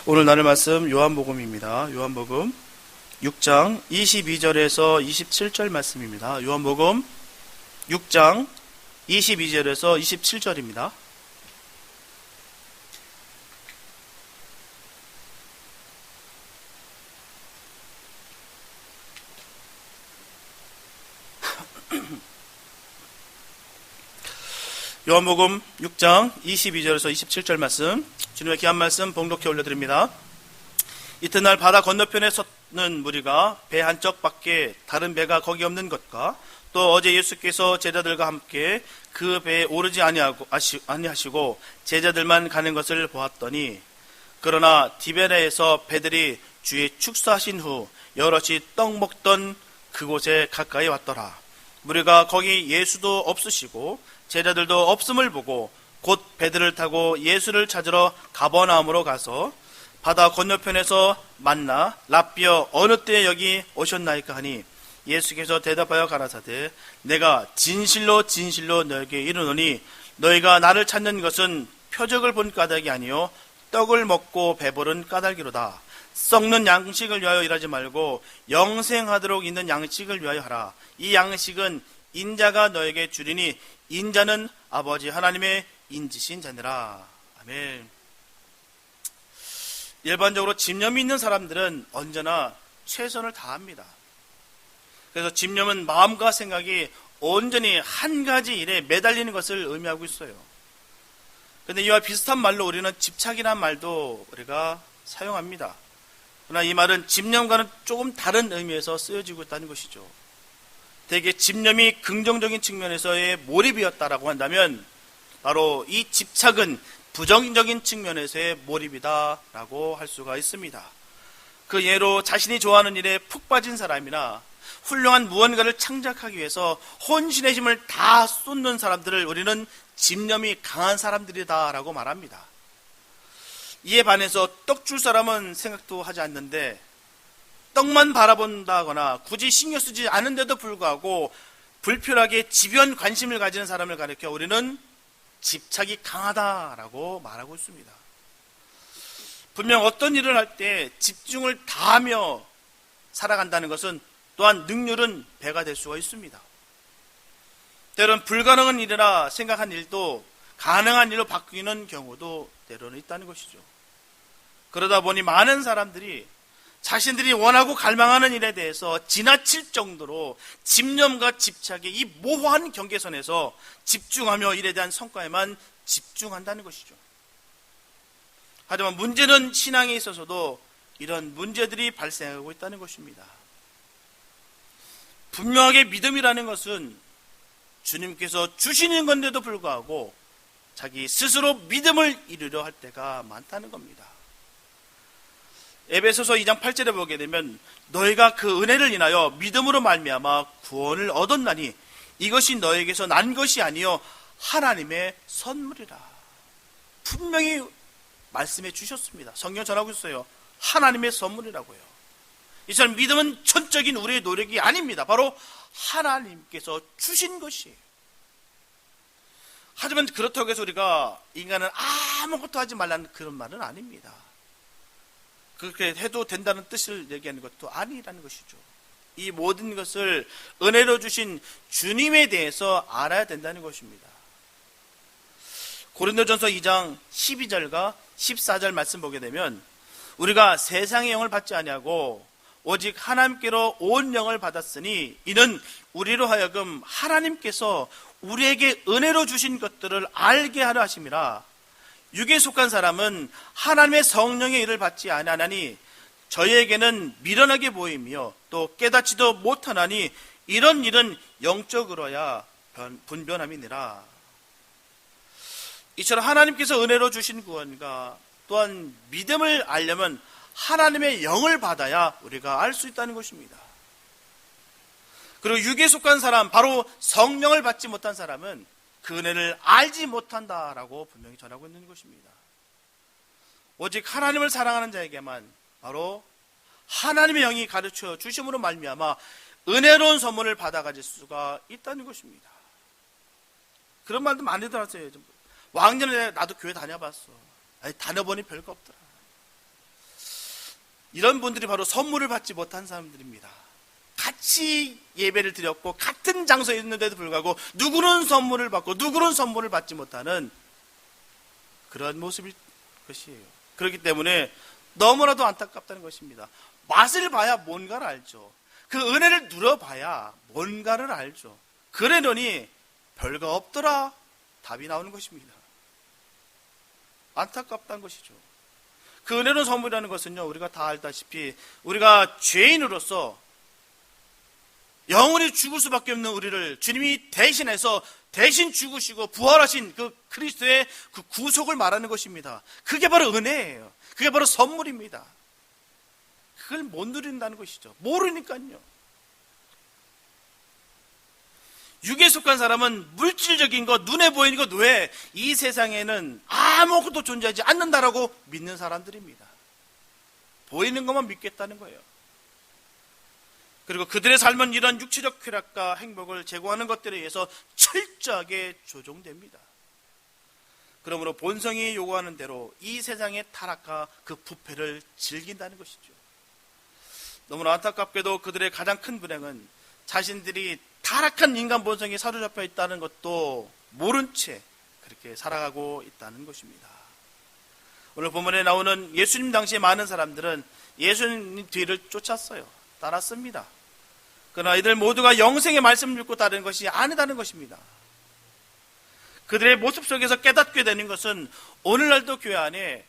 오늘 나눌 말씀 요한복음입니다. 요한복음 6장 22절에서 27절 말씀입니다. 요한복음 6장 22절에서 27절입니다. 요한복음 6장 22절에서 27절 말씀, 주님의 귀한 말씀 봉독해 올려드립니다. 이튿날 바다 건너편에 섰는 무리가 배 한쪽 밖에 다른 배가 거기 없는 것과 또 어제 예수께서 제자들과 함께 그 배에 오르지 아니하시고 제자들만 가는 것을 보았더니, 그러나 디베레에서 배들이 주의 축사하신 후 여럿이 떡 먹던 그곳에 가까이 왔더라. 무리가 거기 예수도 없으시고 제자들도 없음을 보고 곧 배들을 타고 예수를 찾으러 가버나움으로 가서 바다 건너편에서 만나 랍비여 어느 때에 여기 오셨나이까 하니, 예수께서 대답하여 가라사대 내가 진실로 진실로 너에게 이르노니 너희가 나를 찾는 것은 표적을 본 까닭이 아니요 떡을 먹고 배부른 까닭이로다. 썩는 양식을 위하여 일하지 말고 영생하도록 있는 양식을 위하여 하라. 이 양식은 인자가 너에게 주리니 인자는 아버지 하나님의 인지신 자니라. 아멘. 일반적으로 집념이 있는 사람들은 언제나 최선을 다합니다. 그래서 집념은 마음과 생각이 온전히 한 가지 일에 매달리는 것을 의미하고 있어요. 그런데 이와 비슷한 말로 우리는 집착이라는 말도 우리가 사용합니다. 그러나 이 말은 집념과는 조금 다른 의미에서 쓰여지고 있다는 것이죠. 대개 집념이 긍정적인 측면에서의 몰입이었다라고 한다면, 바로 이 집착은 부정적인 측면에서의 몰입이다라고 할 수가 있습니다. 그 예로 자신이 좋아하는 일에 푹 빠진 사람이나 훌륭한 무언가를 창작하기 위해서 혼신의 힘을 다 쏟는 사람들을 우리는 집념이 강한 사람들이다라고 말합니다. 이에 반해서 떡 줄 사람은 생각도 하지 않는데 떡만 바라본다거나 굳이 신경 쓰지 않은데도 불구하고 불필요하게 집요한 관심을 가지는 사람을 가리켜 우리는 집착이 강하다라고 말하고 있습니다. 분명 어떤 일을 할 때 집중을 다하며 살아간다는 것은 또한 능률은 배가 될 수가 있습니다. 때로는 불가능한 일이라 생각한 일도 가능한 일로 바뀌는 경우도 때로는 있다는 것이죠. 그러다 보니 많은 사람들이 자신들이 원하고 갈망하는 일에 대해서 지나칠 정도로 집념과 집착의 이 모호한 경계선에서 집중하며 일에 대한 성과에만 집중한다는 것이죠. 하지만 문제는 신앙에 있어서도 이런 문제들이 발생하고 있다는 것입니다. 분명하게 믿음이라는 것은 주님께서 주시는 건데도 불구하고 자기 스스로 믿음을 이루려 할 때가 많다는 겁니다. 에베소서 2장 8절에 보게 되면 너희가 그 은혜를 인하여 믿음으로 말미암아 구원을 얻었나니 이것이 너에게서 난 것이 아니요 하나님의 선물이라. 분명히 말씀해 주셨습니다. 성경 전하고 있어요. 하나님의 선물이라고요. 이처럼 믿음은 천적인 우리의 노력이 아닙니다. 바로 하나님께서 주신 것이에요. 하지만 그렇다고 해서 우리가 인간은 아무것도 하지 말라는 그런 말은 아닙니다. 그렇게 해도 된다는 뜻을 얘기하는 것도 아니라는 것이죠. 이 모든 것을 은혜로 주신 주님에 대해서 알아야 된다는 것입니다. 고린도전서 2장 12절과 14절 말씀 보게 되면 우리가 세상의 영을 받지 아니하고 오직 하나님께로 온 영을 받았으니 이는 우리로 하여금 하나님께서 우리에게 은혜로 주신 것들을 알게 하려 하심이라. 육에 속한 사람은 하나님의 성령의 일을 받지 아니하나니 저희에게는 미련하게 보이며 또 깨닫지도 못하나니 이런 일은 영적으로야 분변함이니라. 이처럼 하나님께서 은혜로 주신 구원과 또한 믿음을 알려면 하나님의 영을 받아야 우리가 알 수 있다는 것입니다. 그리고 육에 속한 사람, 바로 성령을 받지 못한 사람은 그 은혜를 알지 못한다라고 분명히 전하고 있는 것입니다. 오직 하나님을 사랑하는 자에게만 바로 하나님의 영이 가르쳐 주심으로 말미암아 은혜로운 선물을 받아 가질 수가 있다는 것입니다. 그런 말도 많이 들었어요. 왕년에 나도 교회 다녀봤어. 아니, 다녀보니 별거 없더라. 이런 분들이 바로 선물을 받지 못한 사람들입니다. 같이 예배를 드렸고 같은 장소에 있는데도 불구하고 누구는 선물을 받고 누구는 선물을 받지 못하는 그런 모습일 것이에요. 그렇기 때문에 너무나도 안타깝다는 것입니다. 맛을 봐야 뭔가를 알죠. 그 은혜를 누려봐야 뭔가를 알죠. 그러려니 별거 없더라 답이 나오는 것입니다. 안타깝다는 것이죠. 그 은혜로운 선물이라는 것은요, 우리가 다 알다시피 우리가 죄인으로서 영원히 죽을 수밖에 없는 우리를 주님이 대신 죽으시고 부활하신 그 그리스도의 그 구속을 말하는 것입니다. 그게 바로 은혜예요. 그게 바로 선물입니다. 그걸 못 누린다는 것이죠. 모르니까요. 육에 속한 사람은 물질적인 것, 눈에 보이는 것 외에 이 세상에는 아무것도 존재하지 않는다라고 믿는 사람들입니다. 보이는 것만 믿겠다는 거예요. 그리고 그들의 삶은 이런 육체적 쾌락과 행복을 제공하는 것들에 의해서 철저하게 조종됩니다. 그러므로 본성이 요구하는 대로 이 세상의 타락과 그 부패를 즐긴다는 것이죠. 너무나 안타깝게도 그들의 가장 큰 불행은 자신들이 타락한 인간 본성에 사로잡혀 있다는 것도 모른 채 그렇게 살아가고 있다는 것입니다. 오늘 본문에 나오는 예수님 당시에 많은 사람들은 예수님 뒤를 쫓았어요. 따랐습니다. 그러나 이들 모두가 영생의 말씀을 믿고 따르는 것이 아니다는 것입니다. 그들의 모습 속에서 깨닫게 되는 것은 오늘날도 교회 안에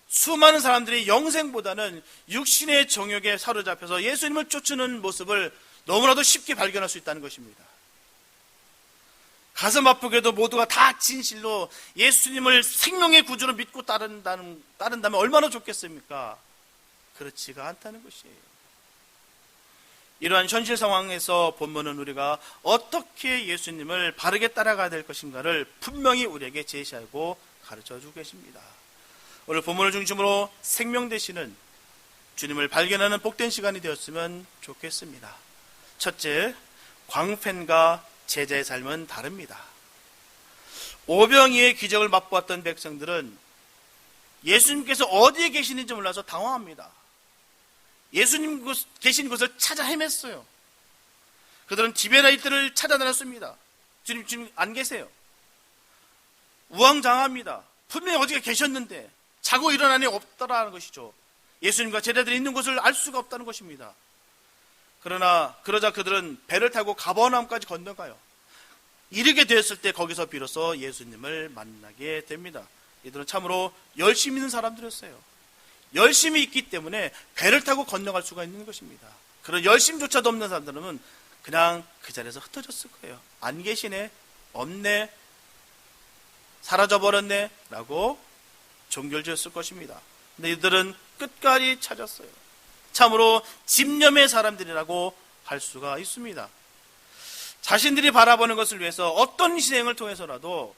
수많은 사람들이 영생보다는 육신의 정욕에 사로잡혀서 예수님을 쫓는 모습을 너무나도 쉽게 발견할 수 있다는 것입니다. 가슴 아프게도 모두가 다 진실로 예수님을 생명의 구주로 믿고 따른다면 얼마나 좋겠습니까? 그렇지가 않다는 것이에요. 이러한 현실 상황에서 본문은 우리가 어떻게 예수님을 바르게 따라가야 될 것인가를 분명히 우리에게 제시하고 가르쳐주고 계십니다. 오늘 본문을 중심으로 생명 되시는 주님을 발견하는 복된 시간이 되었으면 좋겠습니다. 첫째, 광팬과 제자의 삶은 다릅니다. 오병이의 기적을 맛보았던 백성들은 예수님께서 어디에 계시는지 몰라서 당황합니다. 예수님 계신 곳을 찾아 헤맸어요. 그들은 디베라이트를 찾아다녔습니다. 주님 지금 안 계세요. 우왕좌왕합니다. 분명히 어디가 계셨는데 자고 일어나니 없더라는 것이죠. 예수님과 제자들이 있는 곳을 알 수가 없다는 것입니다. 그러자 그들은 배를 타고 가버나움까지 건너가요. 이르게 되었을 때 거기서 비로소 예수님을 만나게 됩니다. 이들은 참으로 열심히 있는 사람들이었어요. 열심히 있기 때문에 배를 타고 건너갈 수가 있는 것입니다. 그런 열심조차도 없는 사람들은 그냥 그 자리에서 흩어졌을 거예요. 안 계시네, 없네, 사라져버렸네 라고 종결지었을 것입니다. 근데 이들은 끝까지 찾았어요. 참으로 집념의 사람들이라고 할 수가 있습니다. 자신들이 바라보는 것을 위해서 어떤 희생을 통해서라도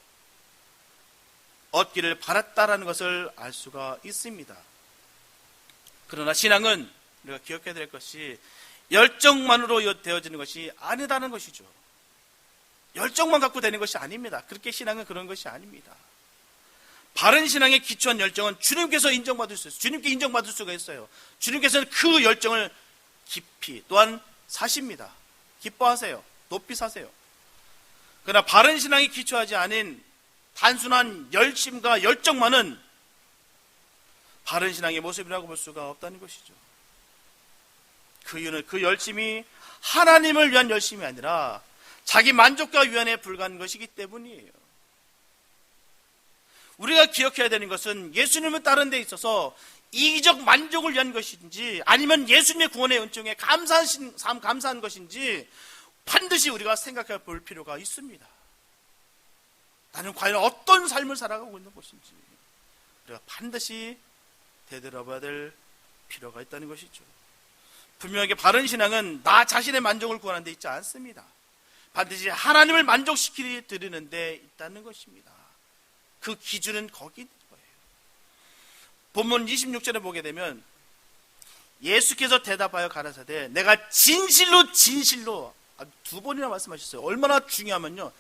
얻기를 바랐다라는 것을 알 수가 있습니다. 그러나 신앙은 우리가 기억해야 될 것이 열정만으로 되어지는 것이 아니다는 것이죠. 열정만 갖고 되는 것이 아닙니다. 그렇게 신앙은 그런 것이 아닙니다. 바른 신앙에 기초한 열정은 주님께서 인정받을 수 있어요. 주님께 인정받을 수가 있어요. 주님께서는 그 열정을 깊이 또한 사십니다. 기뻐하세요. 높이 사세요. 그러나 바른 신앙에 기초하지 않은 단순한 열심과 열정만은 바른 신앙의 모습이라고 볼 수가 없다는 것이죠. 그 이유는 그 열심이 하나님을 위한 열심이 아니라 자기 만족과 위안에 불과한 것이기 때문이에요. 우리가 기억해야 되는 것은 예수님을 따르는 데 있어서 이기적 만족을 위한 것인지 아니면 예수님의 구원의 은총에 감사한 것인지 반드시 우리가 생각해 볼 필요가 있습니다. 나는 과연 어떤 삶을 살아가고 있는 것인지 우리가 반드시 되돌아봐야 될 필요가 있다는 것이죠. 분명하게 바른 신앙은 나 자신의 만족을 구하는 데 있지 않습니다. 반드시 하나님을 만족시키려 드리는 데 있다는 것입니다. 그 기준은 거기 있는 거예요. 본문 26절에 보게 되면 예수께서 대답하여 가라사대 내가 진실로 두 번이나 말씀하셨어요. 얼마나 중요하면요,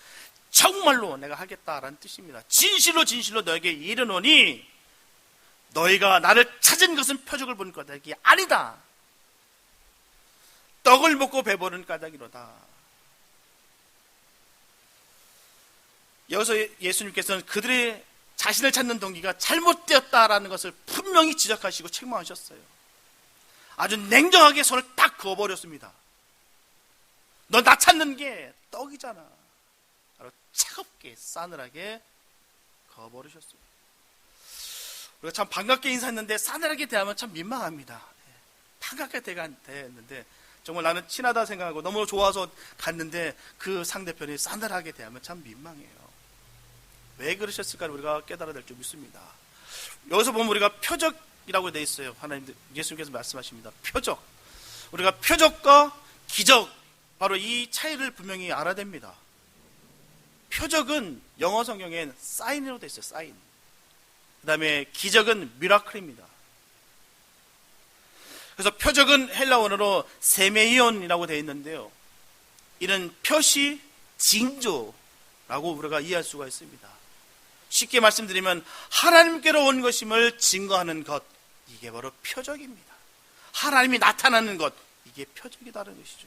정말로 내가 하겠다라는 뜻입니다. 진실로 너에게 이르노니 너희가 나를 찾은 것은 표적을 본 까닭이 아니다. 떡을 먹고 배부른 까닭이로다. 여기서 예수님께서는 그들의 자신을 찾는 동기가 잘못되었다라는 것을 분명히 지적하시고 책망하셨어요. 아주 냉정하게 손을 딱 그어버렸습니다. 너 나 찾는 게 떡이잖아. 바로 차갑게 싸늘하게 그어버리셨어요. 우리가 참 반갑게 인사했는데 싸늘하게 대하면 참 민망합니다. 반갑게 대했는데 정말 나는 친하다 생각하고 너무 좋아서 갔는데 그 상대편이 싸늘하게 대하면 참 민망해요. 왜 그러셨을까 우리가 깨달아야 될 줄 믿습니다. 여기서 보면 우리가 표적이라고 되어 있어요. 하나님 예수님께서 말씀하십니다. 표적. 우리가 표적과 기적 바로 이 차이를 분명히 알아야 됩니다. 표적은 영어 성경엔 사인으로 되어 있어요. 사인. 그 다음에 기적은 미라클입니다. 그래서 표적은 헬라 원어로 세메이온이라고 되어 있는데요. 이는 표시, 징조라고 우리가 이해할 수가 있습니다. 쉽게 말씀드리면 하나님께로 온 것임을 증거하는 것, 이게 바로 표적입니다. 하나님이 나타나는 것, 이게 표적이다라는 것이죠.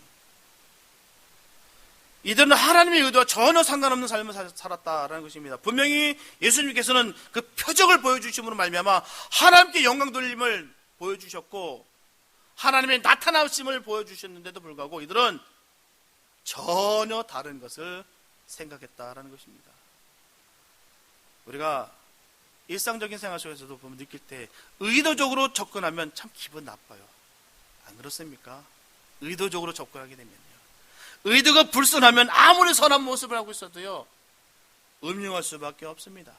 이들은 하나님의 의도와 전혀 상관없는 삶을 살았다라는 것입니다. 분명히 예수님께서는 그 표적을 보여주심으로 말미암아 하나님께 영광 돌림을 보여주셨고 하나님의 나타나심을 보여주셨는데도 불구하고 이들은 전혀 다른 것을 생각했다라는 것입니다. 우리가 일상적인 생활 속에서도 보면 느낄 때 의도적으로 접근하면 참 기분 나빠요. 안 그렇습니까? 의도적으로 접근하게 되면요. 의도가 불순하면 아무리 선한 모습을 하고 있어도요, 음흉할 수밖에 없습니다.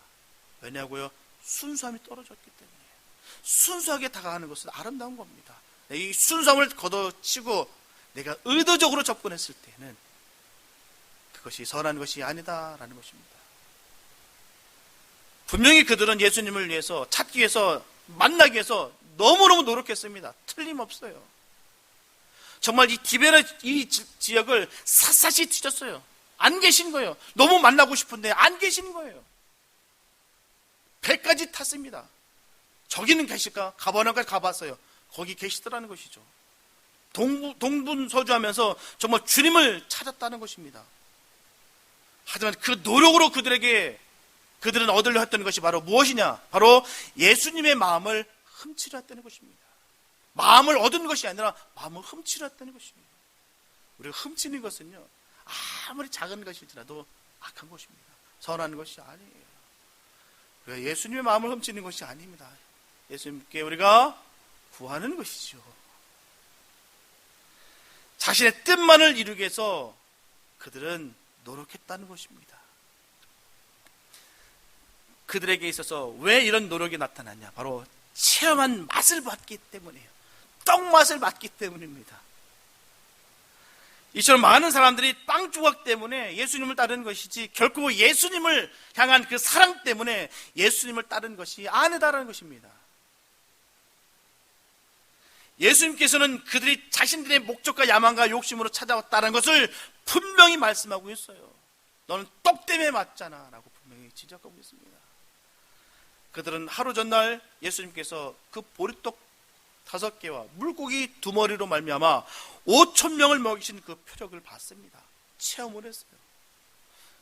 왜냐고요? 순수함이 떨어졌기 때문에. 순수하게 다가가는 것은 아름다운 겁니다. 이 순수함을 걷어치고 내가 의도적으로 접근했을 때는 그것이 선한 것이 아니다라는 것입니다. 분명히 그들은 예수님을 위해서 찾기 위해서 만나기 위해서 너무너무 노력했습니다. 틀림없어요. 정말 이 디베라 이 지역을 샅샅이 뒤졌어요. 안 계신 거예요. 너무 만나고 싶은데 안 계신 거예요. 배까지 탔습니다. 저기는 계실까? 가버나까지 가봤어요. 거기 계시더라는 것이죠. 동분서주하면서 정말 주님을 찾았다는 것입니다. 하지만 그 노력으로 그들은 얻으려 했던 것이 바로 무엇이냐? 바로 예수님의 마음을 훔치려 했다는 것입니다. 마음을 얻은 것이 아니라 마음을 훔치려 했다는 것입니다. 우리가 훔치는 것은요, 아무리 작은 것일지라도 악한 것입니다. 선한 것이 아니에요. 우리가 예수님의 마음을 훔치는 것이 아닙니다. 예수님께 우리가 구하는 것이죠. 자신의 뜻만을 이루기 위해서 그들은 노력했다는 것입니다. 그들에게 있어서 왜 이런 노력이 나타났냐? 바로 체험한 맛을 봤기 때문이에요. 떡맛을 봤기 때문입니다. 이처럼 많은 사람들이 빵 조각 때문에 예수님을 따르는 것이지 결코 예수님을 향한 그 사랑 때문에 예수님을 따르는 것이 아니다라는 것입니다. 예수님께서는 그들이 자신들의 목적과 야망과 욕심으로 찾아왔다는 것을 분명히 말씀하고 있어요. 너는 떡 때문에 맞잖아 라고 분명히 지적하고 있습니다. 그들은 하루 전날 예수님께서 그 보리떡 5개와 물고기 2마리로 말미암아 5,000명을 먹이신 그 표적을 봤습니다. 체험을 했어요.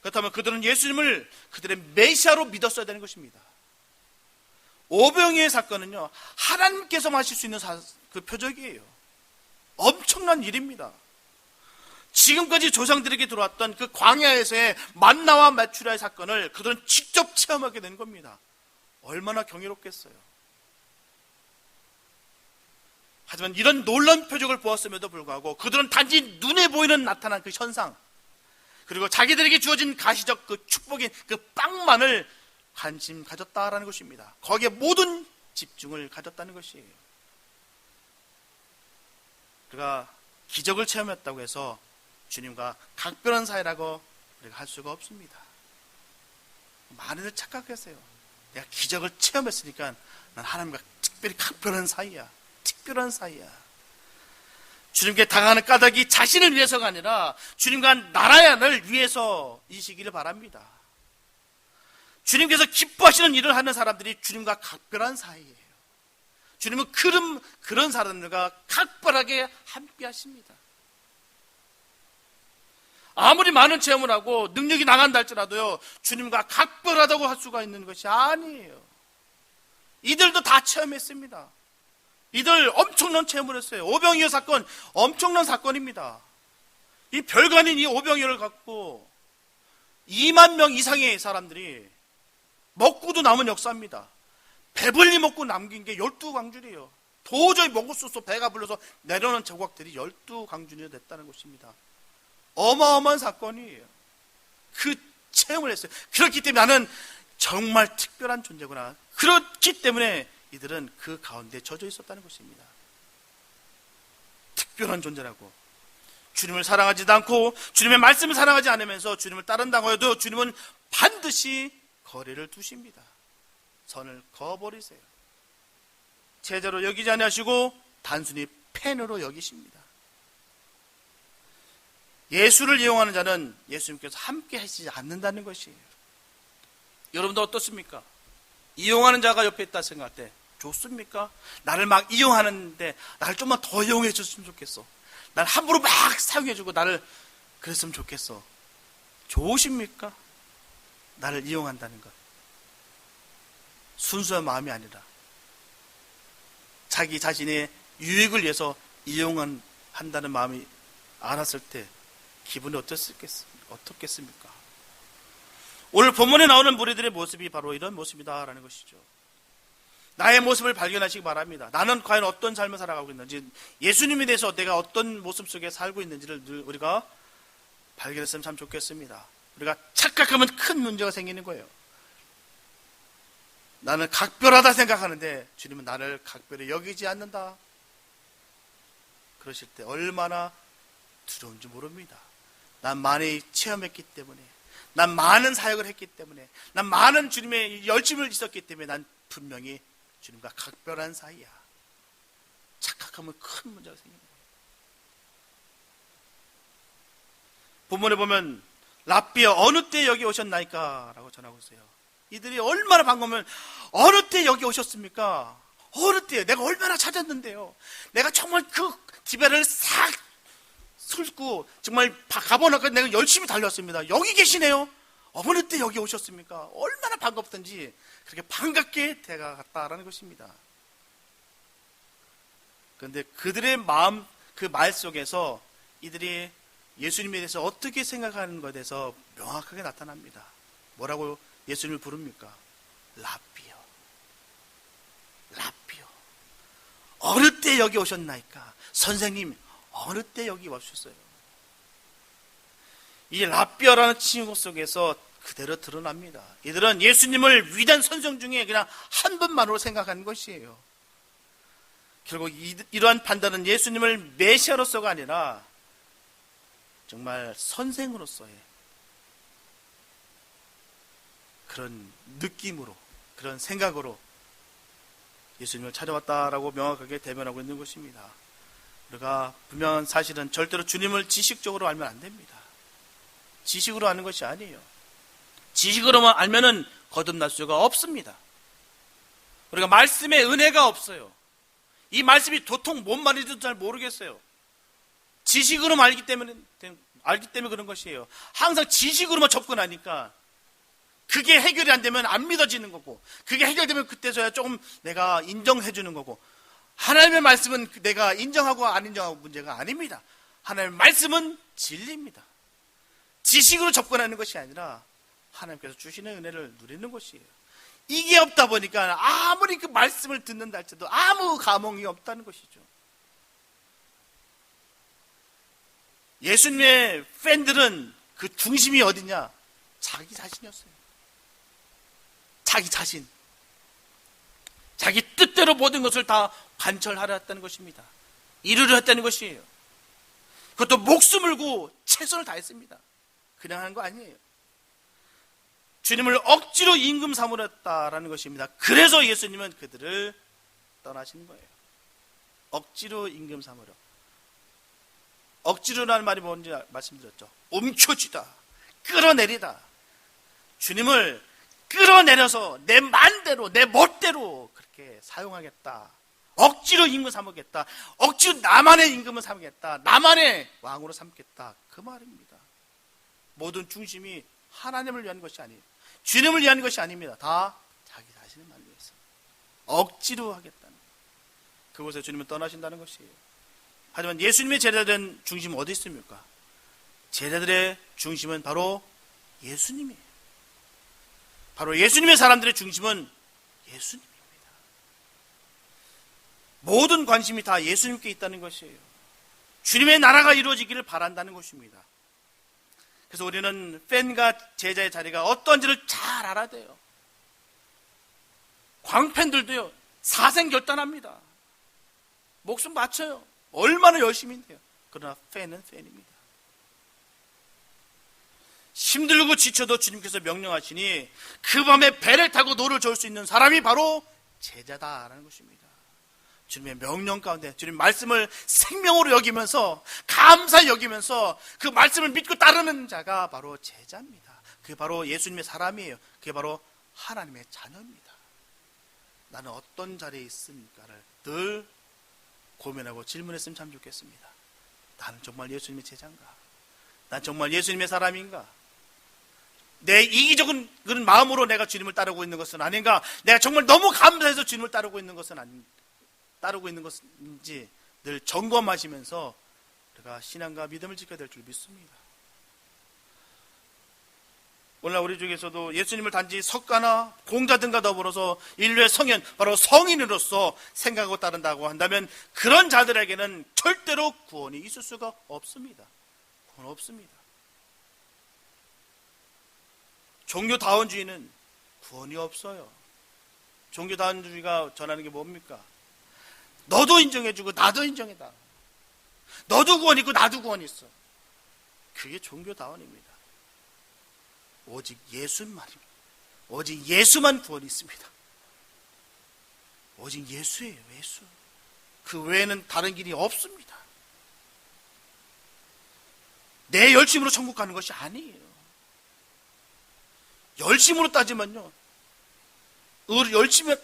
그렇다면 그들은 예수님을 그들의 메시아로 믿었어야 되는 것입니다. 오병이의 사건은요, 하나님께서 하실 수 있는 그 표적이에요. 엄청난 일입니다. 지금까지 조상들에게 들어왔던 그 광야에서의 만나와 메추라의 사건을 그들은 직접 체험하게 된 겁니다. 얼마나 경이롭겠어요. 하지만 이런 놀라운 표적을 보았음에도 불구하고 그들은 단지 눈에 보이는 나타난 그 현상, 그리고 자기들에게 주어진 가시적 그 축복인 그 빵만을 관심 가졌다라는 것입니다. 거기에 모든 집중을 가졌다는 것이에요. 그가 기적을 체험했다고 해서 주님과 각별한 사이라고 우리가 할 수가 없습니다. 많이들 착각했어요. 내가 기적을 체험했으니까 난 하나님과 특별히 각별한 사이야. 특별한 사이야. 주님께 당하는 까닭이 자신을 위해서가 아니라 주님과 나라야를 위해서이시기를 바랍니다. 주님께서 기뻐하시는 일을 하는 사람들이 주님과 각별한 사이예요. 주님은 그런 사람들과 각별하게 함께 하십니다. 아무리 많은 체험을 하고 능력이 나간다 할지라도요, 주님과 각별하다고 할 수가 있는 것이 아니에요. 이들도 다 체험했습니다. 이들 엄청난 체험을 했어요. 오병이어 사건, 엄청난 사건입니다. 이 별거 아닌 이 오병이어를 갖고 2만 명 이상의 사람들이 먹고도 남은 역사입니다. 배불리 먹고 남긴 게 12광줄이에요. 도저히 먹을 수 없어 배가 불러서 내려오는 조각들이 12광줄이 됐다는 것입니다. 어마어마한 사건이에요. 그 체험을 했어요. 그렇기 때문에 나는 정말 특별한 존재구나. 그렇기 때문에 이들은 그 가운데 젖어 있었다는 것입니다. 특별한 존재라고. 주님을 사랑하지도 않고 주님의 말씀을 사랑하지 않으면서 주님을 따른다고 해도 주님은 반드시 거리를 두십니다. 선을 그어버리세요. 제자로 여기지 아니하시고 단순히 팬으로 여기십니다. 예수를 이용하는 자는 예수님께서 함께 하시지 않는다는 것이에요. 여러분도 어떻습니까? 이용하는 자가 옆에 있다 생각할 때 좋습니까? 나를 막 이용하는데 나를 좀만 더 이용해 줬으면 좋겠어. 날 함부로 막 사용해 주고 나를 그랬으면 좋겠어. 좋으십니까? 나를 이용한다는 것. 순수한 마음이 아니라 자기 자신의 유익을 위해서 이용한다는 마음이 알았을 때 기분이 어떻겠습니까? 오늘 본문에 나오는 무리들의 모습이 바로 이런 모습이다라는 것이죠. 나의 모습을 발견하시기 바랍니다. 나는 과연 어떤 삶을 살아가고 있는지, 예수님에 대해서 내가 어떤 모습 속에 살고 있는지를 늘 우리가 발견했으면 참 좋겠습니다. 우리가 착각하면 큰 문제가 생기는 거예요. 나는 각별하다 생각하는데 주님은 나를 각별히 여기지 않는다. 그러실 때 얼마나 두려운지 모릅니다. 난 많이 체험했기 때문에, 난 많은 사역을 했기 때문에, 난 많은 주님의 열심을 있었기 때문에 난 분명히 주님과 각별한 사이야. 착각하면 큰 문제가 생깁니다. 본문에 보면 랍비여 어느 때 여기 오셨나이까? 라고 전하고 있어요. 이들이 얼마나 반가우면 어느 때 여기 오셨습니까? 어느 때요? 내가 얼마나 찾았는데요. 내가 정말 그 디베를 싹 슬고 정말 가보니까 내가 열심히 달렸습니다. 여기 계시네요. 어느 때 여기 오셨습니까? 얼마나 반갑든지 그렇게 반갑게 다가갔다라는 것입니다. 그런데 그들의 마음, 그 말 속에서 이들이 예수님에 대해서 어떻게 생각하는 것에 대해서 명확하게 나타납니다. 뭐라고 예수님을 부릅니까? 랍비요. 랍비요. 어느 때 여기 오셨나이까? 선생님, 어느 때 여기 오셨어요? 이 랍비어라는 칭호 속에서 그대로 드러납니다. 이들은 예수님을 위대한 선생 중에 그냥 한 분만으로 생각하는 것이에요. 결국 이러한 판단은 예수님을 메시아로서가 아니라 정말 선생으로서의 그런 느낌으로, 그런 생각으로 예수님을 찾아왔다라고 명확하게 대변하고 있는 것입니다. 우리가 분명한 사실은 절대로 주님을 지식적으로 알면 안 됩니다. 지식으로 아는 것이 아니에요. 지식으로만 알면은 거듭날 수가 없습니다. 우리가 말씀의 은혜가 없어요. 이 말씀이 도통 뭔 말인지도 잘 모르겠어요. 지식으로만 알기 때문에 그런 것이에요. 항상 지식으로만 접근하니까 그게 해결이 안 되면 안 믿어지는 거고, 그게 해결되면 그때서야 조금 내가 인정해 주는 거고, 하나님의 말씀은 내가 인정하고 안 인정하고 문제가 아닙니다. 하나님의 말씀은 진리입니다. 지식으로 접근하는 것이 아니라 하나님께서 주시는 은혜를 누리는 것이에요. 이게 없다 보니까 아무리 그 말씀을 듣는다 할지라도 아무 감흥이 없다는 것이죠. 예수님의 팬들은 그 중심이 어디냐? 자기 자신이었어요. 자기 자신. 자기 뜻대로 모든 것을 다 관철하려 했다는 것입니다. 이루려 했다는 것이에요. 그것도 목숨을 걸고 최선을 다했습니다. 그냥 하는 거 아니에요. 주님을 억지로 임금 삼으려 했다라는 것입니다. 그래서 예수님은 그들을 떠나신 거예요. 억지로 임금 삼으려. 억지로라는 말이 뭔지 말씀드렸죠. 움켜쥐다, 끌어내리다. 주님을 끌어내려서 내 맘대로, 내 멋대로 그렇게 사용하겠다. 억지로 임금 삼겠다. 억지로 나만의 임금을 삼겠다. 나만의 왕으로 삼겠다. 그 말입니다. 모든 중심이 하나님을 위한 것이 아니에요. 주님을 위한 것이 아닙니다. 다 자기 자신을 위해서 억지로 하겠다는, 그곳에 주님은 떠나신다는 것이에요. 하지만 예수님의 제자들의 중심은 어디 있습니까? 제자들의 중심은 바로 예수님이에요. 바로 예수님의 사람들의 중심은 예수님입니다. 모든 관심이 다 예수님께 있다는 것이에요. 주님의 나라가 이루어지기를 바란다는 것입니다. 그래서 우리는 팬과 제자의 자리가 어떤지를 잘 알아야 돼요. 광팬들도요, 사생결단합니다. 목숨 바쳐요. 얼마나 열심히 해요. 그러나 팬은 팬입니다. 힘들고 지쳐도 주님께서 명령하시니 그 밤에 배를 타고 노를 저을 수 있는 사람이 바로 제자다라는 것입니다. 주님의 명령 가운데 주님 말씀을 생명으로 여기면서 감사히 여기면서 그 말씀을 믿고 따르는 자가 바로 제자입니다. 그게 바로 예수님의 사람이에요. 그게 바로 하나님의 자녀입니다. 나는 어떤 자리에 있습니까를 늘 고민하고 질문했으면 참 좋겠습니다. 나는 정말 예수님의 제자인가? 난 정말 예수님의 사람인가? 내 이기적인 그런 마음으로 내가 주님을 따르고 있는 것은 아닌가? 내가 정말 너무 감사해서 주님을 따르고 있는 것인지 늘 점검하시면서 우리가 신앙과 믿음을 지켜야 될 줄 믿습니다. 오늘날 우리 중에서도 예수님을 단지 석가나 공자 등과 더불어서 인류의 성현, 바로 성인으로서 생각하고 따른다고 한다면 그런 자들에게는 절대로 구원이 있을 수가 없습니다. 구원 없습니다. 종교다원주의는 구원이 없어요. 종교다원주의가 전하는 게 뭡니까? 너도 인정해주고 나도 인정해다. 너도 구원 있고 나도 구원 있어. 그게 종교다원입니다. 오직 예수만입니다. 오직 예수만 구원이 있습니다. 오직 예수예요. 예수. 그 외에는 다른 길이 없습니다. 내 열심으로 천국 가는 것이 아니에요. 열심으로 따지면요, 열심히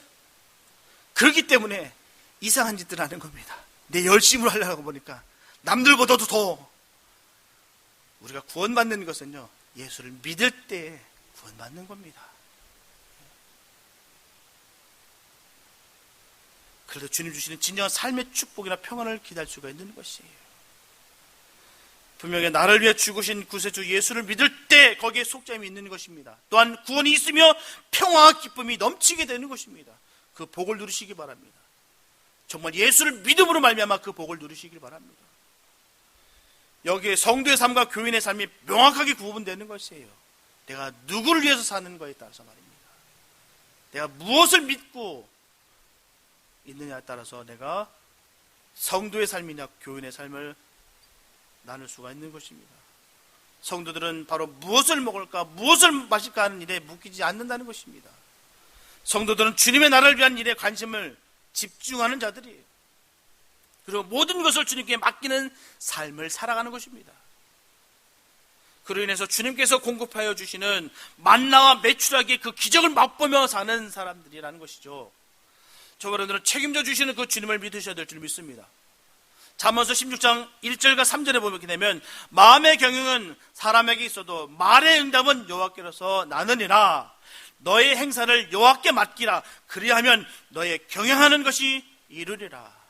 그렇기 때문에 이상한 짓들 하는 겁니다. 내 열심으로 하려고 보니까 남들보다도 더. 우리가 구원받는 것은요, 예수를 믿을 때 구원받는 겁니다. 그래도 주님 주시는 진정한 삶의 축복이나 평안을 기다릴 수가 있는 것이에요. 분명히 나를 위해 죽으신 구세주 예수를 믿을 때 거기에 속죄함이 있는 것입니다. 또한 구원이 있으며 평화와 기쁨이 넘치게 되는 것입니다. 그 복을 누리시기 바랍니다. 정말 예수를 믿음으로 말미암아 그 복을 누리시길 바랍니다. 여기에 성도의 삶과 교인의 삶이 명확하게 구분되는 것이에요. 내가 누구를 위해서 사는 거에 따라서 말입니다. 내가 무엇을 믿고 있느냐에 따라서 내가 성도의 삶이냐 교인의 삶을 나눌 수가 있는 것입니다. 성도들은 바로 무엇을 먹을까 무엇을 마실까 하는 일에 묶이지 않는다는 것입니다. 성도들은 주님의 나라를 위한 일에 관심을 집중하는 자들이에요. 그리고 모든 것을 주님께 맡기는 삶을 살아가는 것입니다. 그로 인해서 주님께서 공급하여 주시는 만나와 메추라기의 그 기적을 맛보며 사는 사람들이라는 것이죠. 저번에는 책임져 주시는 그 주님을 믿으셔야 될 줄 믿습니다. 잠언서 16장 1절과 3절에 보게 되면 마음의 경영은 사람에게 있어도 말의 응답은 여호와께로서 나느니라. 너의 행사를 여호와께 맡기라. 그리하면 너의 경영하는 것이 이루리라.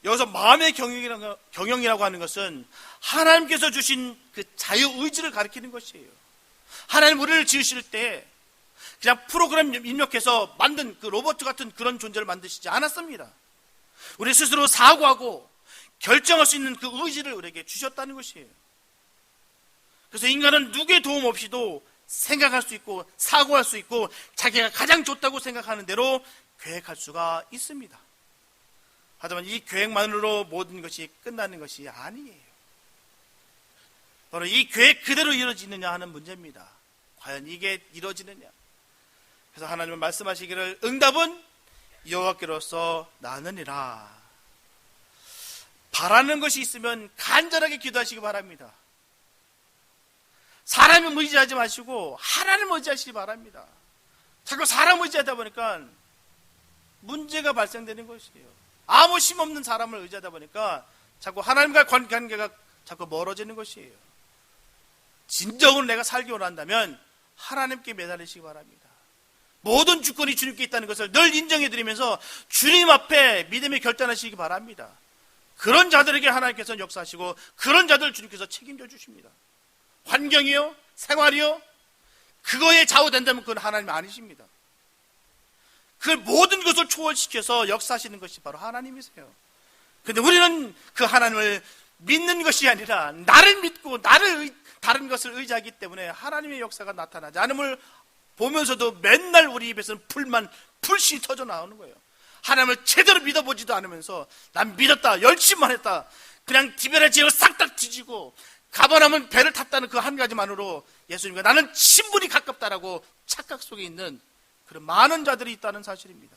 여기서 마음의 경영이라고 하는 것은 하나님께서 주신 그 자유의지를 가리키는 것이에요. 하나님 우리를 지으실 때 그냥 프로그램 입력해서 만든 그 로봇 같은 그런 존재를 만드시지 않았습니다. 우리 스스로 사고하고 결정할 수 있는 그 의지를 우리에게 주셨다는 것이에요. 그래서 인간은 누구의 도움 없이도 생각할 수 있고 사고할 수 있고 자기가 가장 좋다고 생각하는 대로 계획할 수가 있습니다. 하지만 이 계획만으로 모든 것이 끝나는 것이 아니에요. 바로 이 계획 그대로 이루어지느냐 하는 문제입니다. 과연 이게 이루어지느냐. 그래서 하나님은 말씀하시기를 응답은 여호와께로서 나느니라. 바라는 것이 있으면 간절하게 기도하시기 바랍니다. 사람을 의지하지 마시고 하나님을 의지하시기 바랍니다. 자꾸 사람 의지하다 보니까 문제가 발생되는 것이에요. 아무 힘없는 사람을 의지하다 보니까 자꾸 하나님과 관계가 자꾸 멀어지는 것이에요. 진정으로 내가 살기 원한다면 하나님께 매달리시기 바랍니다. 모든 주권이 주님께 있다는 것을 늘 인정해드리면서 주님 앞에 믿음의 결단하시기 바랍니다. 그런 자들에게 하나님께서 역사하시고 그런 자들 주님께서 책임져 주십니다. 환경이요, 생활이요, 그거에 좌우된다면 그건 하나님 아니십니다. 그 모든 것을 초월시켜서 역사하시는 것이 바로 하나님이세요. 그런데 우리는 그 하나님을 믿는 것이 아니라 나를 믿고 다른 것을 의지하기 때문에 하나님의 역사가 나타나지 않음을 보면서도 맨날 우리 입에서는 불신이 터져 나오는 거예요. 하나님을 제대로 믿어보지도 않으면서 난 믿었다, 열심만 했다, 그냥 디베라 지역을 싹 다 뒤지고 가버나면 배를 탔다는 그 한 가지만으로 예수님과 나는 친분이 가깝다라고 착각 속에 있는 그런 많은 자들이 있다는 사실입니다.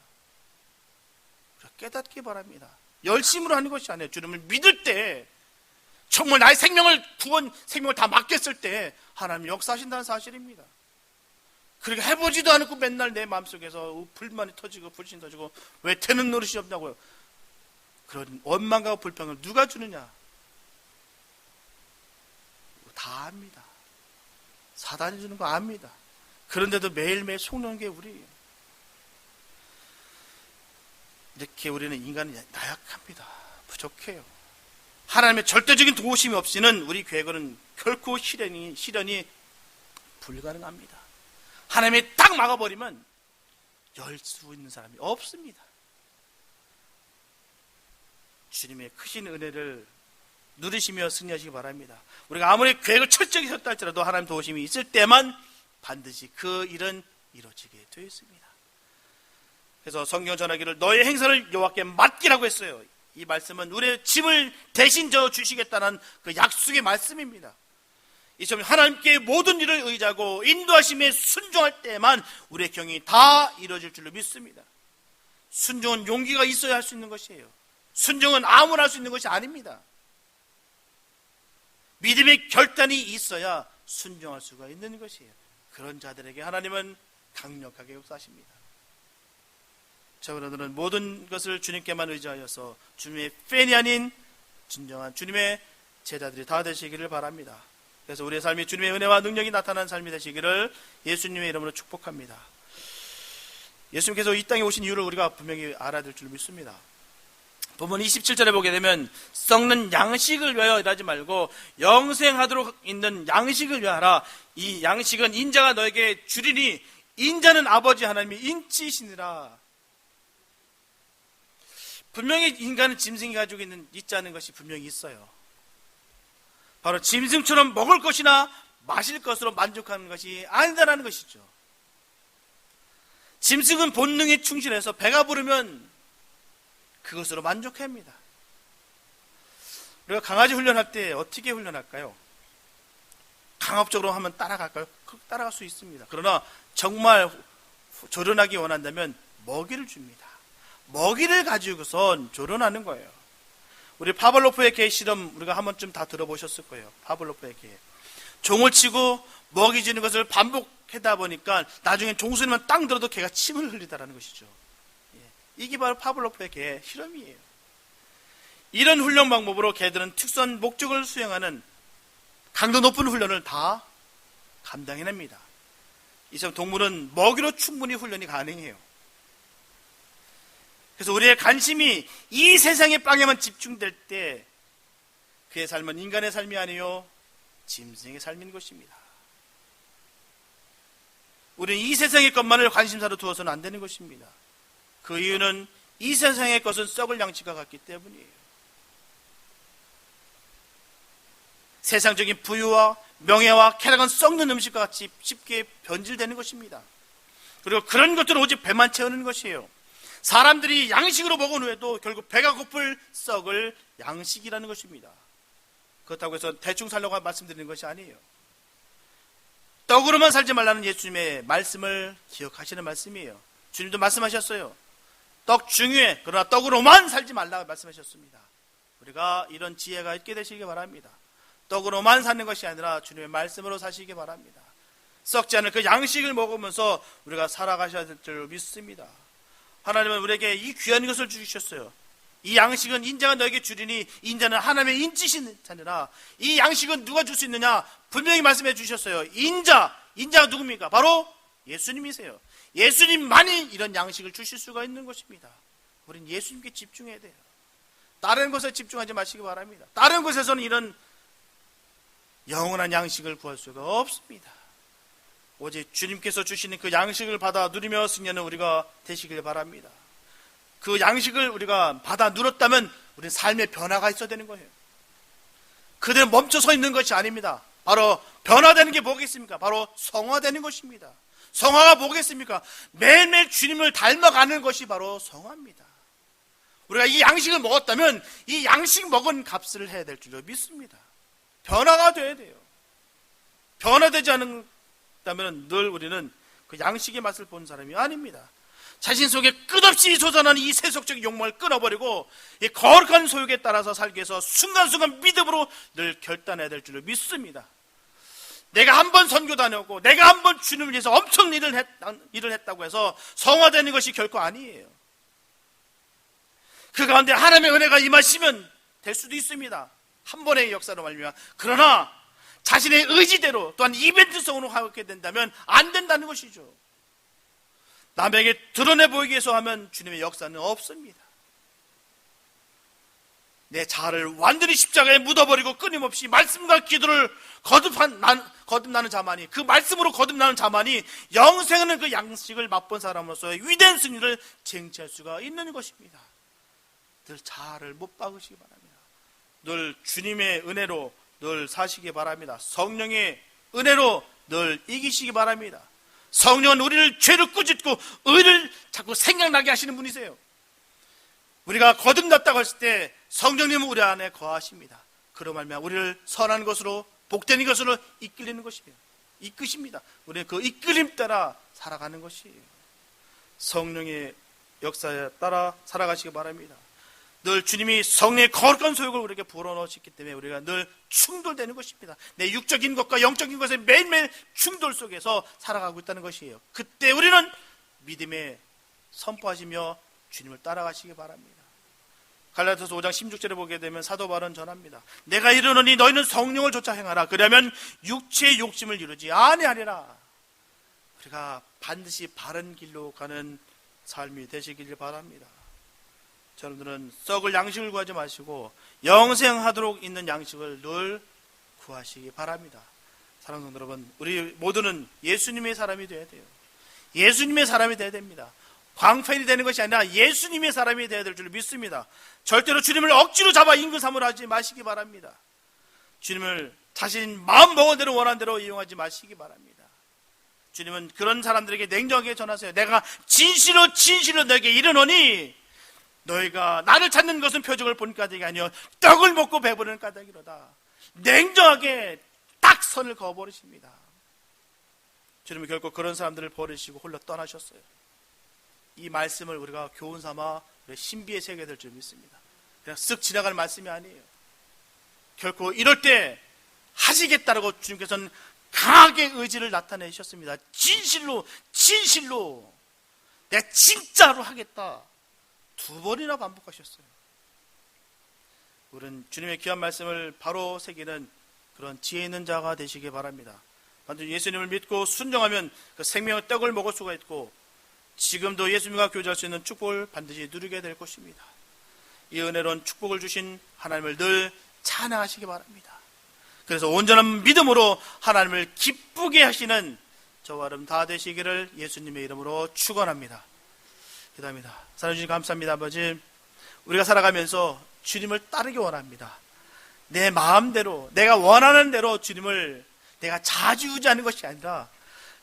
깨닫기 바랍니다. 열심으로 하는 것이 아니에요. 주님을 믿을 때, 정말 나의 생명을 다 맡겼을 때 하나님이 역사하신다는 사실입니다. 그렇게 해보지도 않고 맨날 내 마음속에서 불만이 터지고 불신이 터지고 왜 되는 노릇이 없냐고요. 그런 원망과 불평을 누가 주느냐? 다 압니다. 사단이 주는 거 압니다. 그런데도 매일매일 속는 게 우리예요. 이렇게 우리는 인간은 나약합니다. 부족해요. 하나님의 절대적인 도우심이 없이는 우리 교회는 결코 실현이 불가능합니다. 하나님이 딱 막아버리면 열 수 있는 사람이 없습니다. 주님의 크신 은혜를 누리시며 승리하시기 바랍니다. 우리가 아무리 계획을 철저히 섰다 할지라도 하나님 도우심이 있을 때만 반드시 그 일은 이루어지게 되어 있습니다. 그래서 성경 전하기를 너의 행사를 여호와께 맡기라고 했어요. 이 말씀은 우리의 짐을 대신 져 주시겠다는 그 약속의 말씀입니다. 이 점 하나님께 모든 일을 의지하고 인도하심에 순종할 때만 우리의 경이 다 이루어질 줄로 믿습니다. 순종은 용기가 있어야 할 수 있는 것이에요. 순종은 아무나 할 수 있는 것이 아닙니다. 믿음의 결단이 있어야 순종할 수가 있는 것이에요. 그런 자들에게 하나님은 강력하게 역사하십니다. 저들은 모든 것을 주님께만 의지하여서 주님의 팬이 아닌 진정한 주님의 제자들이 다 되시기를 바랍니다. 그래서 우리의 삶이 주님의 은혜와 능력이 나타난 삶이 되시기를 예수님의 이름으로 축복합니다. 예수님께서 이 땅에 오신 이유를 우리가 분명히 알아야 될 줄 믿습니다. 본문 27절에 보게 되면 썩는 양식을 위하여 일하지 말고 영생하도록 있는 양식을 위하라. 이 양식은 인자가 너에게 주리니 인자는 아버지 하나님이 인치시니라. 분명히 인간은 짐승이 가지고 있지 않은 것이 분명히 있어요. 바로 짐승처럼 먹을 것이나 마실 것으로 만족하는 것이 아니다라는 것이죠. 짐승은 본능에 충실해서 배가 부르면 그것으로 만족합니다. 우리가 강아지 훈련할 때 어떻게 훈련할까요? 강압적으로 하면 따라갈까요? 따라갈 수 있습니다. 그러나 정말 조련하기 원한다면 먹이를 줍니다. 먹이를 가지고선 조련하는 거예요. 우리 파블로프의 개 실험 우리가 한 번쯤 다 들어보셨을 거예요. 파블로프의 개. 종을 치고 먹이 주는 것을 반복하다 보니까 나중에 종소리만 땅 들어도 개가 침을 흘리다라는 것이죠. 이게 바로 파블로프의 개의 실험이에요. 이런 훈련 방법으로 개들은 특수한 목적을 수행하는 강도 높은 훈련을 다 감당해냅니다. 이처럼 동물은 먹이로 충분히 훈련이 가능해요. 그래서 우리의 관심이 이 세상의 빵에만 집중될 때 그의 삶은 인간의 삶이 아니요 짐승의 삶인 것입니다. 우리는 이 세상의 것만을 관심사로 두어서는 안 되는 것입니다. 그 이유는 이 세상의 것은 썩을 양식과 같기 때문이에요. 세상적인 부유와 명예와 쾌락은 썩는 음식과 같이 쉽게 변질되는 것입니다. 그리고 그런 것들은 오직 배만 채우는 것이에요. 사람들이 양식으로 먹은 후에도 결국 배가 고플 썩을 양식이라는 것입니다. 그렇다고 해서 대충 살려고 말씀드리는 것이 아니에요. 떡으로만 살지 말라는 예수님의 말씀을 기억하시는 말씀이에요. 주님도 말씀하셨어요. 떡 중요해. 그러나 떡으로만 살지 말라고 말씀하셨습니다. 우리가 이런 지혜가 있게 되시기 바랍니다. 떡으로만 사는 것이 아니라 주님의 말씀으로 사시기 바랍니다. 썩지 않을 그 양식을 먹으면서 우리가 살아가셔야 될 줄 믿습니다. 하나님은 우리에게 이 귀한 것을 주셨어요. 이 양식은 인자가 너에게 주리니 인자는 하나님의 인치신 자니라. 이 양식은 누가 줄 수 있느냐? 분명히 말씀해 주셨어요. 인자가 누굽니까? 바로 예수님이세요. 예수님만이 이런 양식을 주실 수가 있는 것입니다. 우린 예수님께 집중해야 돼요. 다른 것에 집중하지 마시기 바랍니다. 다른 곳에서는 이런 영원한 양식을 구할 수가 없습니다. 오직 주님께서 주시는 그 양식을 받아 누리며 승리하는 우리가 되시길 바랍니다. 그 양식을 우리가 받아 누렸다면 우리는 삶의 변화가 있어야 되는 거예요. 그대로 멈춰 서 있는 것이 아닙니다. 바로 변화되는 게 뭐겠습니까? 바로 성화되는 것입니다. 성화가 뭐겠습니까? 매일매일 주님을 닮아가는 것이 바로 성화입니다. 우리가 이 양식을 먹었다면 이 양식 먹은 값을 해야 될 줄로 믿습니다. 변화가 돼야 돼요. 변화되지 않다면 늘 우리는 그 양식의 맛을 본 사람이 아닙니다. 자신 속에 끝없이 솟아나는 이 세속적 욕망을 끊어버리고 이 거룩한 소욕에 따라서 살기 위해서 순간순간 믿음으로 늘 결단해야 될 줄로 믿습니다. 내가 한 번 선교 다녔고 내가 한 번 주님을 위해서 엄청 일을 했다고 해서 성화되는 것이 결코 아니에요. 그 가운데 하나님의 은혜가 임하시면 될 수도 있습니다. 한 번의 역사로 말미암아. 그러나 자신의 의지대로 또한 이벤트성으로 하게 된다면 안 된다는 것이죠. 남에게 드러내 보이기 위해서 하면 주님의 역사는 없습니다. 내 자아를 완전히 십자가에 묻어버리고 끊임없이 말씀과 기도를 거듭나는 자만이, 그 말씀으로 거듭나는 자만이 영생하는 그 양식을 맛본 사람으로서의 위대한 승리를 쟁취할 수가 있는 것입니다. 늘 자아를 못 박으시기 바랍니다. 늘 주님의 은혜로 늘 사시기 바랍니다. 성령의 은혜로 늘 이기시기 바랍니다. 성령은 우리를 죄를 꾸짖고 의를 자꾸 생각나게 하시는 분이세요. 우리가 거듭났다고 했을 때 성령님은 우리 안에 거하십니다. 그로 말미암아 우리를 선한 것으로 복되는 것으로 이끌리는 것이에요. 이끄십니다. 우리는 그 이끌림 따라 살아가는 것이에요. 성령의 역사에 따라 살아가시기 바랍니다. 늘 주님이 성령의 거룩한 소욕을 우리에게 불어넣으셨기 때문에 우리가 늘 충돌되는 것입니다. 내 육적인 것과 영적인 것의 매일매일 충돌 속에서 살아가고 있다는 것이에요. 그때 우리는 믿음에 선포하시며 주님을 따라가시기 바랍니다. 갈라디아서 5장 16절에 보게 되면 사도 바울은 전합니다. 내가 이르노니 너희는 성령을 쫓아 행하라. 그러면 육체의 욕심을 이루지 아니하리라. 우리가 반드시 바른 길로 가는 삶이 되시길 바랍니다. 여러분들은 썩을 양식을 구하지 마시고 영생하도록 있는 양식을 늘 구하시기 바랍니다. 사랑하는 성도 여러분, 우리 모두는 예수님의 사람이 되어야 돼요. 예수님의 사람이 되어야 됩니다. 광팬이 되는 것이 아니라 예수님의 사람이 되어야 될 줄 믿습니다. 절대로 주님을 억지로 잡아 임금 삼으려 하지 마시기 바랍니다. 주님을 자신 마음 먹은 대로 원하는 대로 이용하지 마시기 바랍니다. 주님은 그런 사람들에게 냉정하게 전하세요. 내가 진실로 너에게 이르노니 너희가 나를 찾는 것은 표적을 본 까닭이 아니요 떡을 먹고 배부르는 까닭이로다. 냉정하게 딱 선을 그어버리십니다. 주님은 결국 그런 사람들을 버리시고 홀로 떠나셨어요. 이 말씀을 우리가 교훈 삼아 우리 신비에 새겨야 될 줄 믿습니다. 그냥 쓱 지나갈 말씀이 아니에요. 결코 이럴 때 하시겠다라고 주님께서는 강하게 의지를 나타내셨습니다. 진실로 내가 진짜로 하겠다. 2번이나 반복하셨어요. 우리는 주님의 귀한 말씀을 바로 새기는 그런 지혜 있는 자가 되시기 바랍니다. 반드시 예수님을 믿고 순종하면 그 생명의 떡을 먹을 수가 있고 지금도 예수님과 교제할 수 있는 축복을 반드시 누리게 될 것입니다. 이 은혜로운 축복을 주신 하나님을 늘 찬양하시기 바랍니다. 그래서 온전한 믿음으로 하나님을 기쁘게 하시는 저와 여러분 다 되시기를 예수님의 이름으로 축원합니다. 기도합니다. 사랑해 주님 감사합니다. 아버지, 우리가 살아가면서 주님을 따르기 원합니다. 내 마음대로 내가 원하는 대로 주님을 내가 좌지우지하는 것이 아니라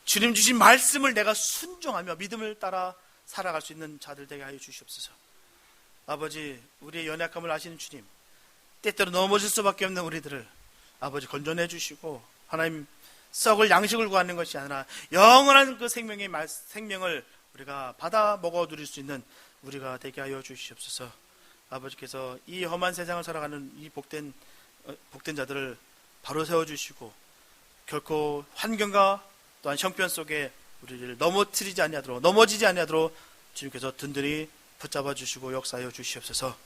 주님 주신 말씀을 내가 순종하며 믿음을 따라 살아갈 수 있는 자들 되게 하여 주시옵소서. 아버지, 우리의 연약함을 아시는 주님, 때때로 넘어질 수밖에 없는 우리들을 아버지 건져내 주시고 하나님 썩을 양식을 구하는 것이 아니라 영원한 그 생명을 우리가 받아 먹어 누릴 수 있는 우리가 되게 하여 주시옵소서. 아버지께서 이 험한 세상을 살아가는 이 복된 자들을 바로 세워주시고 결코 환경과 또한 형편 속에 우리를 넘어지지 아니하도록 주님께서 든든히 붙잡아 주시고 역사하여 주시옵소서.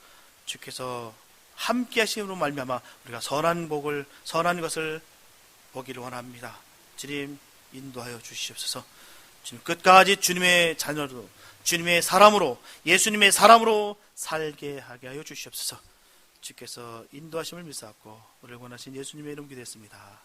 주께서 함께 하심으로 말미암아 우리가 선한 것을 보기를 원합니다. 주님 인도하여 주시옵소서. 주님 끝까지 주님의 자녀로, 주님의 사람으로, 예수님의 사람으로 살게 하게 하여 주시옵소서. 주께서 인도하심을 믿사옵고 우리를 원하신 예수님의 이름 기도했습니다.